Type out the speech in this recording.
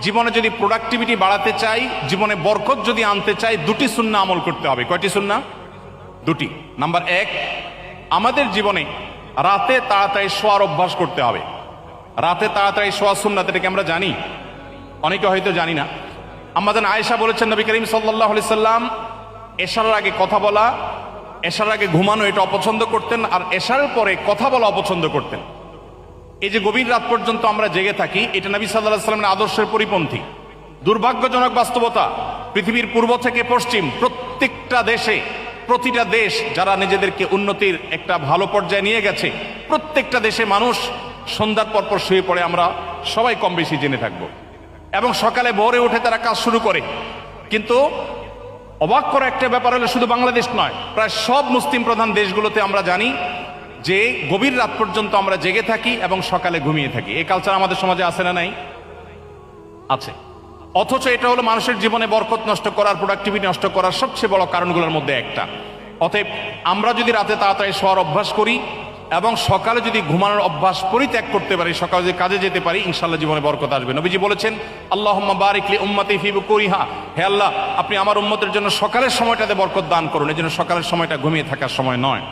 জীবনে যদি প্রোডাক্টিভিটি বাড়াতে চাই, জীবনে বরকত যদি আনতে চাই, দুটি সুন্নাহ আমল করতে হবে। কয়টি সুন্নাহ? দুটি। নাম্বার এক, আমাদের জীবনে রাতে তাড়াতাড়ি শোয়ার অভ্যাস করতে হবে। রাতে তাড়াতাড়ি শোয়া সুন্নাত, এটাকে আমরা জানি, অনেকে হয়তো জানি না। আম্মাজান আয়েশা বলেছেন নবী করিম সাল্লাল্লাহু আলাইহি সাল্লাম এশারের আগে কথা বলা, এশারের আগে ঘুমানো এটা অপছন্দ করতেন, আর এশারের পরে কথা বলা অপছন্দ করতেন। এই যে গভীর রাত পর্যন্ত আমরা জেগে থাকি, এটা নবী সাল্লাল্লাহু আলাইহি সাল্লামের আদর্শের পরিপন্থী। দুর্ভাগ্যজনক বাস্তবতা, পৃথিবীর পূর্ব থেকে পশ্চিম প্রত্যেকটা দেশে, প্রতিটা দেশ যারা নিজেদেরকে উন্নতির একটা ভালো পর্যায়ে নিয়ে গেছে, প্রত্যেকটা দেশে মানুষ সন্ধ্যার পরপর শুয়ে পড়ে, আমরা সবাই কম বেশি জেনে থাকবো, এবং সকালে ভোরে উঠে তারা কাজ শুরু করে। কিন্তু অবাক করা একটা ব্যাপার হলো, শুধু বাংলাদেশ নয়, প্রায় সব মুসলিম প্রধান দেশগুলোতে আমরা জানি যে গভীর রাত পর্যন্ত আমরা জেগে থাকি এবং সকালে ঘুমিয়ে থাকি। এই কালচার আমাদের সমাজে আছে না নাই? আছে। অথচ এটা হলো মানুষের জীবনে বরকত নষ্ট করার, প্রোডাক্টিভিটি নষ্ট করার সবচেয়ে বড় কারণগুলোর মধ্যে একটা। অতএব আমরা যদি রাতে তাড়াতাড়ি শোয়ার অভ্যাস করি এবং সকালে যদি ঘুমানোর অভ্যাস পরিত্যাগ করতে পারি, সকালে যদি কাজে যেতে পারি, ইনশাআল্লাহ জীবনে বরকত আসবে। নবীজি বলেছেন, আল্লাহুম্মা বারিক লি উম্মতি ফি বুকুরিহা, হে আল্লাহ আপনি আমার উম্মতের জন্য সকালের সময়টাতে বরকত দান করুন। এই জন্য সকালের সময়টা ঘুমিয়ে থাকার সময় নয়।